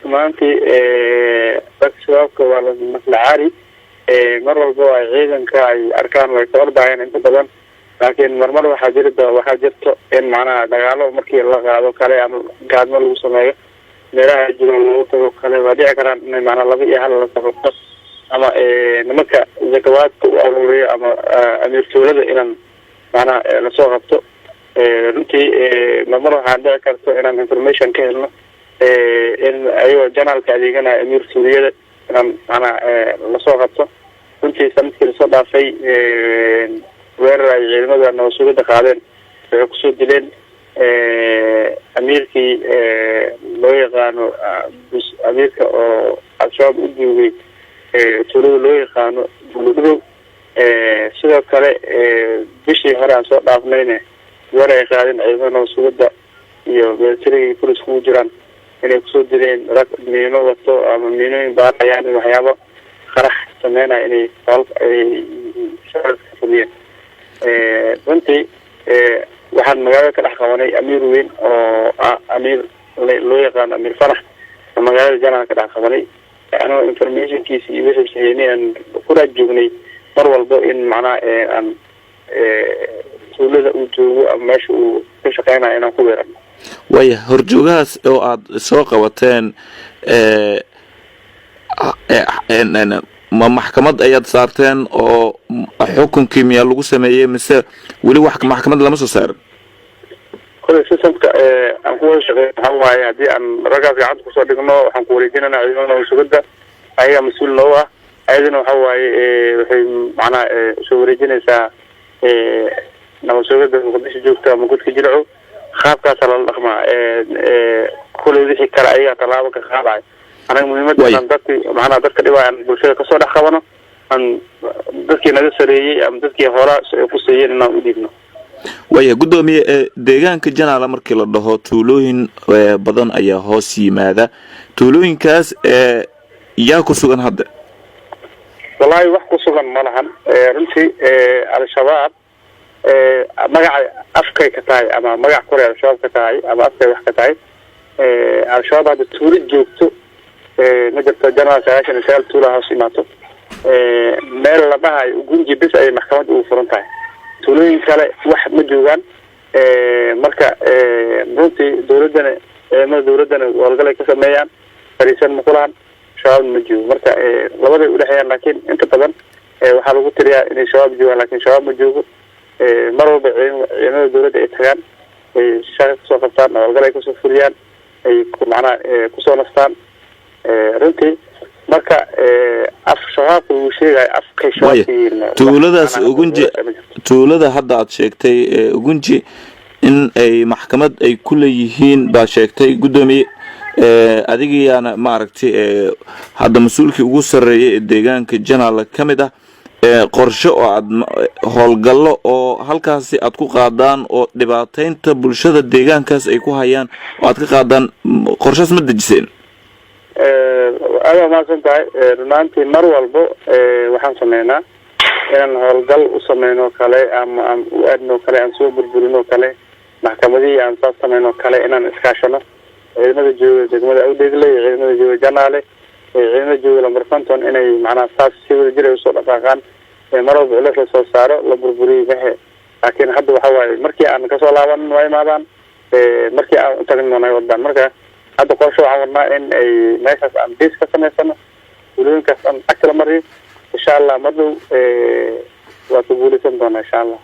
maantii dadka shabaabka waa la maslacaari mar walba ay ciidanka ay arkaan way ka ordayaan inta badan laakiin marmar waxaa jirto in macnaha dagaalo markii la qaado kale ama gaadmo lagu sameeyo meelaha jiro lagu tago kale waa dhici karaan inay macnaha laba iyo hal la sababto ama nimanka zakawaadka u aruuriyo ama amiirtuulada inaan macnaha lasoo qabto runtii marmar waxaa dhici karto inaan information ka helno in ayagoo janaalka adeeganaya amiirtuuliyada inaan macnaha lasoo qabto runtii sanadkii lasoo dhaafay weerar ay ciidamada nabadsuugada qaadeen waxay kusoo dileen amiirkii loo yaqaano amiirka oo al-shabaab u duugay tuulada loo yaqaano buludhow sidoo kale bishii hore aan soo dhaafnayne weerar ay qaadeen ciidamada nabadsuugada iyo militariga police kugu jiraan inay kusoo dileen rag miino wato ama miinooyin baarayaan waxyaabo qarax sameynaya inay shabaab ka fadiyeen runtii waxaan magaalada ka dhex qabanay amiir weyn oo amiir loo yaqaano amiir farax magaalada janaan ka dhex qabanay anoo informationkiisa iyo wixii saheynay aan ku dhex joognay mar walba in macnaha aan tuulada uu joogo ama meesha uu ka shaqeynayo inaan ku weerarno waya horjoogahaas oo aada soo qabateen ma maxkamad ayaad saarteen oo xukunkii miyaa lagu sameeyey mise weli wax maxkamad lama soo saarin kule systemka aan ku wada shaqeyn waxaa waaye haddii aan raggaas gacanta kusoo dhigno waxaan ku wareejinana ciidamada nabadsuugada ayagaa mas-uul noo ah ayadana waxa waaye waxay macnaha soo wareejinaysaa nabadsuugada muqdisho joogta ama gudka jilco qaabkaasa lala dhaqmaa kule wixii kale ayagaa tallaabo ka qaadayo anaga muhiimada aan dadka dhibaa aan bulshada kasoo dhex qabano aan dadkii naga sareeyey ama dadkii horaa ku seeyeen inaan u dhiibno waya guddoomiye deegaanka janaala markii la dhaho tuulooyin badan ayaa hoos yimaada tuulooyinkaas yaa ku sugan hadda wallaahi wax ku sugan ma lahan runtii al-shabaab magaca afkay ka tahay ama magac kore al-shabaab ka tahay ama afkay wax ka tahay al-shabaab hadda tuulo joogto ma jirto janaal 99 tuula hoos imaato meel la dhahayo gunji bis ay maxkamad ugu furan tahay tuulooyin kale wax ma joogaan marka runtii dowladana howlgalay ka sameeyaan fariisan ma kulahan shabaab ma joogo marka labaday udhexeeyaan laakiin inta badan waxaa lagu tiriyaa inay shabaab joogaan laakiin shabaab ma joogo mar walba ciidamada dowladda ay tagaan ay shaqa kasoo qabtaan howlgalay kasoo fuliyaan ay macnaha kusoo nastaan runtii marka af shabaabka uu sheegay afkay shabaabka tuuladaas tuulada hadda aad sheegtay ugunji in ay maxkamad ay ku leeyihiin baa sheegtay guddoomiye adigiyaana maaragtay hadda mas-uulkii ugu sarreeyay ee deegaanka janaal ka mid ah qorshe oo aad howlgallo oo halkaasi aad ku qaadaan oo dhibaataynta bulshada deegaankaas ay ku hayaan oo aad ka qaadaan qorshaas ma dejiseen aad waa mahadsan tahay runaantii mar walbo waxaan sameynaa inaan howlgal u sameyno kale ama aan u aadno kale aan soo burburino kale maxkamadihii aan saas sameyno kale inaan iskaashano ciidamada jooga degmada awdeegle iyo ciidamada jooga janaale ciidamada jooga lambar konton inay macnaha saas si wada jir ay usoo dhaqaaqaan mar walba culeys la soo saaro la burburiyo mehe laakiin hadda waxa waaye markii aan kasoo laaban waa imaadaan markii aan utagno nay wadaan marka hadda qorsho waxaan wadnaa in ay meeshaas aan biis ka samaysano tuulooyinkaas aan cagsi la mariyo insha allah mar dhow waa ku guuleysan doonaa insha allah